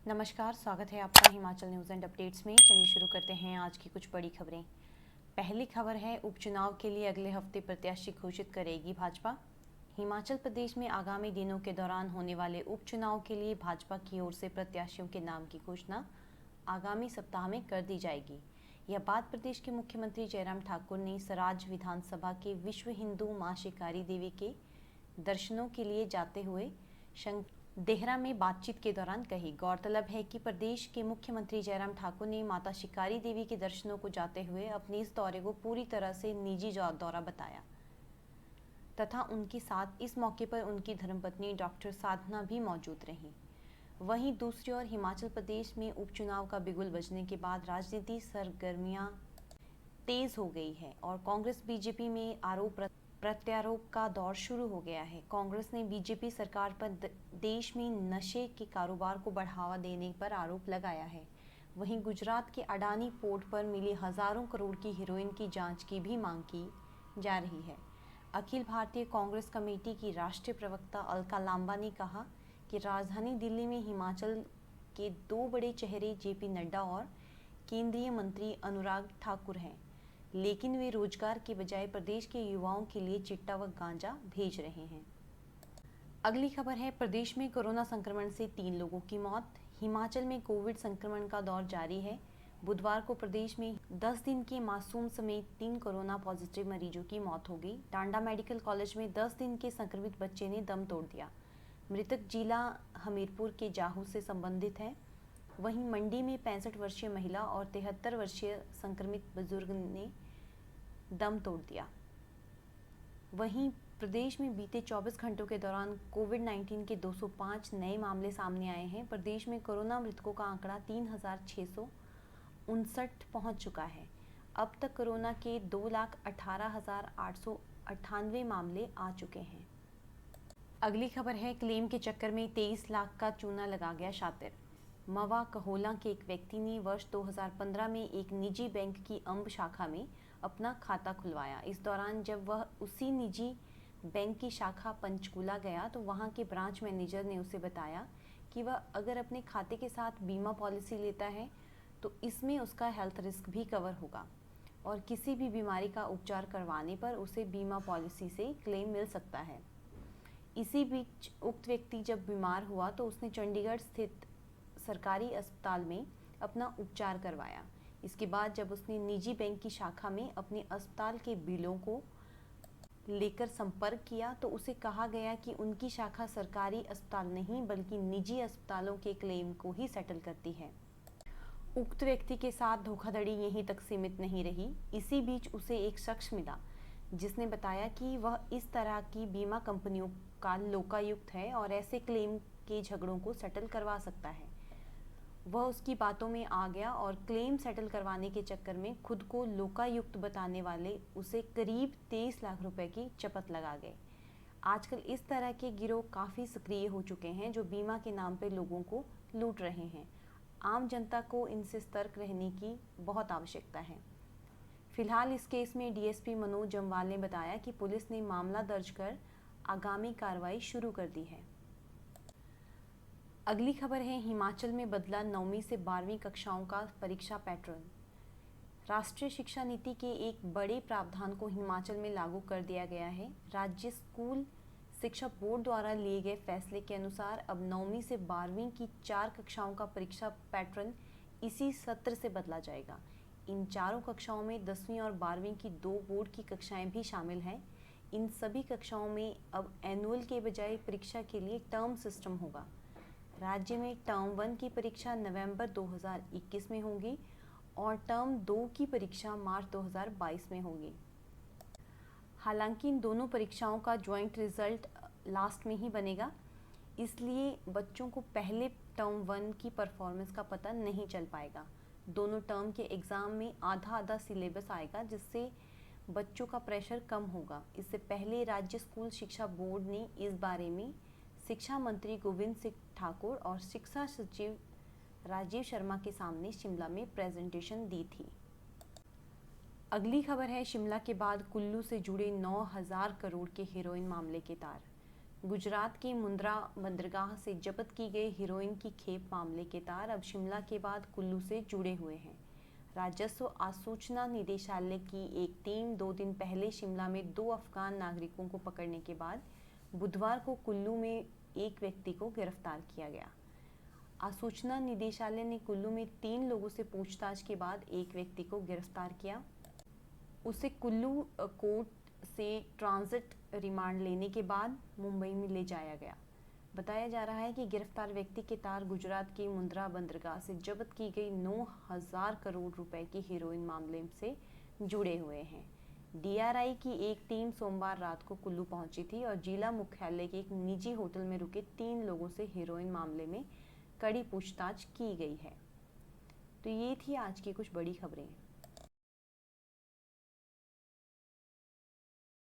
नमस्कार, स्वागत है आपका हिमाचल न्यूज़ एंड अपडेट्स में। चलिए शुरू करते हैं आज की कुछ बड़ी खबरें। पहली खबर है, उपचुनाव के लिए अगले हफ्ते प्रत्याशी घोषित करेगी भाजपा। हिमाचल प्रदेश में आगामी दिनों के दौरान होने वाले उपचुनाव के लिए भाजपा की ओर से प्रत्याशियों के नाम की घोषणा आगामी सप्ताह में कर दी जाएगी। यह बात प्रदेश के मुख्यमंत्री जयराम ठाकुर ने सराज विधानसभा के विश्व हिंदू मां शिकारी देवी के दर्शनों के लिए जाते हुए देहरा में बातचीत के दौरान कही। गौरतलब है कि प्रदेश के मुख्यमंत्री जयराम ठाकुर ने माता शिकारी देवी के दर्शनों को जाते हुए अपने इस दौरे को पूरी तरह से निजी दौरा बताया तथा उनके साथ इस मौके पर उनकी धर्मपत्नी डॉक्टर साधना भी मौजूद रहीं। वहीं दूसरी ओर हिमाचल प्रदेश में उपचुनाव का बिगुल बजने के बाद राजनीति सरगर्मियां तेज हो गई है और कांग्रेस बीजेपी में आरोप प्रत्यारोप का दौर शुरू हो गया है। कांग्रेस ने बीजेपी सरकार पर देश में नशे के कारोबार को बढ़ावा देने पर आरोप लगाया है। वहीं गुजरात के अडानी पोर्ट पर मिली हजारों करोड़ की हेरोइन की जांच की भी मांग की जा रही है। अखिल भारतीय कांग्रेस कमेटी की राष्ट्रीय प्रवक्ता अलका लांबा ने कहा कि राजधानी दिल्ली में हिमाचल के दो बड़े चेहरे जेपी नड्डा और केंद्रीय मंत्री अनुराग ठाकुर हैं, लेकिन वे रोजगार के बजाय प्रदेश के युवाओं के लिए चिट्टा व गांजा भेज रहे हैं। अगली खबर है, प्रदेश में कोरोना संक्रमण से 3 लोगों की मौत। हिमाचल में कोविड संक्रमण का दौर जारी है। बुधवार को प्रदेश में 10 दिन के मासूम समेत 3 कोरोना पॉजिटिव मरीजों की मौत हो गई। टांडा मेडिकल कॉलेज में 10 दिन के संक्रमित बच्चे ने दम तोड़ दिया। मृतक जिला हमीरपुर के जाहू से संबंधित है। वहीं मंडी में 65 वर्षीय महिला और 73 वर्षीय संक्रमित बुजुर्ग ने दम तोड़ दिया। वहीं प्रदेश में बीते 24 घंटों के दौरान कोविड-19 के 205 नए मामले सामने आए हैं। प्रदेश में कोरोना मृतकों का आंकड़ा 3,659 पहुंच चुका है। अब तक कोरोना के 2,18,898 मामले आ चुके हैं। अगली खबर है, क्लेम के चक्कर में 23 लाख का चूना लगा गया शातिर। मवा कहोला के एक व्यक्ति ने वर्ष 2015 में एक निजी बैंक की अंब शाखा में अपना खाता खुलवाया। इस दौरान जब वह उसी निजी बैंक की शाखा पंचकूला गया तो वहां के ब्रांच मैनेजर ने उसे बताया कि वह अगर अपने खाते के साथ बीमा पॉलिसी लेता है तो इसमें उसका हेल्थ रिस्क भी कवर होगा और किसी भी बीमारी का उपचार करवाने पर उसे बीमा पॉलिसी से क्लेम मिल सकता है। इसी बीच उक्त व्यक्ति जब बीमार हुआ तो उसने चंडीगढ़ स्थित सरकारी अस्पताल में अपना उपचार करवाया। इसके बाद जब उसने निजी बैंक की शाखा में अपने अस्पताल के बिलों को लेकर संपर्क किया तो उसे कहा गया कि उनकी शाखा सरकारी अस्पताल नहीं बल्कि निजी अस्पतालों के क्लेम को ही सेटल करती है। उक्त व्यक्ति के साथ धोखाधड़ी यहीं तक सीमित नहीं रही। इसी बीच उसे एक शख्स मिला जिसने बताया कि वह इस तरह की बीमा कंपनियों का लोकायुक्त है और ऐसे क्लेम के झगड़ों को सेटल करवा सकता है। वह उसकी बातों में आ गया और क्लेम सेटल करवाने के चक्कर में खुद को लोकायुक्त बताने वाले उसे करीब 23 लाख रुपए की चपत लगा गए। आजकल इस तरह के गिरोह काफ़ी सक्रिय हो चुके हैं जो बीमा के नाम पर लोगों को लूट रहे हैं। आम जनता को इनसे सतर्क रहने की बहुत आवश्यकता है। फिलहाल इस केस में डीएसपी मनोज जम्वाल ने बताया कि पुलिस ने मामला दर्ज कर आगामी कार्रवाई शुरू कर दी है। अगली खबर है, हिमाचल में बदला 9वीं से 12वीं कक्षाओं का परीक्षा पैटर्न। राष्ट्रीय शिक्षा नीति के एक बड़े प्रावधान को हिमाचल में लागू कर दिया गया है। राज्य स्कूल शिक्षा बोर्ड द्वारा लिए गए फैसले के अनुसार अब 9वीं से 12वीं की 4 कक्षाओं का परीक्षा पैटर्न इसी सत्र से बदला जाएगा। इन चारों कक्षाओं में 10वीं और 12वीं की 2 बोर्ड की कक्षाएं भी शामिल हैं। इन सभी कक्षाओं में अब एनुअल के बजाय परीक्षा के लिए टर्म सिस्टम होगा। राज्य में टर्म 1 की परीक्षा नवंबर 2021 में होगी और टर्म 2 की परीक्षा मार्च 2022 में होगी। हालांकि इन दोनों परीक्षाओं का ज्वाइंट रिजल्ट लास्ट में ही बनेगा, इसलिए बच्चों को पहले टर्म 1 की परफॉर्मेंस का पता नहीं चल पाएगा। दोनों टर्म के एग्ज़ाम में आधा आधा सिलेबस आएगा जिससे बच्चों का प्रेशर कम होगा। इससे पहले राज्य स्कूल शिक्षा बोर्ड ने इस बारे में शिक्षा मंत्री गोविंद सिंह ठाकुर और शिक्षा सचिव राजीव शर्मा के सामने शिमला में प्रेजेंटेशन दी थी। अगली खबर है, शिमला के बाद कुल्लू से जुड़े 9,000 करोड़ के हेरोइन मामले के तार। गुजरात की मुंद्रा बंदरगाह से जब्त की गई हीरोइन की खेप मामले के तार अब शिमला के बाद कुल्लू से जुड़े हुए हैं। राजस्व आसूचना निदेशालय की एक टीम 2 दिन पहले शिमला में 2 अफगान नागरिकों को पकड़ने के बाद बुधवार को कुल्लू में एक व्यक्ति को गिरफ्तार किया गया। आसूचना निदेशालय ने कुल्लू में 3 लोगों से पूछताछ के बाद एक व्यक्ति को गिरफ्तार किया। उसे कुल्लू कोर्ट से ट्रांजिट रिमांड लेने के बाद मुंबई में ले जाया गया। बताया जा रहा है कि गिरफ्तार व्यक्ति के तार गुजरात की मुंद्रा बंदरगाह से जब्त की गई 9,000 करोड़ रुपए की हीरोइन मामले से जुड़े हुए हैं। डीआरआई की एक टीम सोमवार रात को कुल्लू पहुंची थी और जिला मुख्यालय के एक निजी होटल में रुके 3 लोगों से हीरोइन मामले में कड़ी पूछताछ की गई है। तो ये थी आज की कुछ बड़ी खबरें।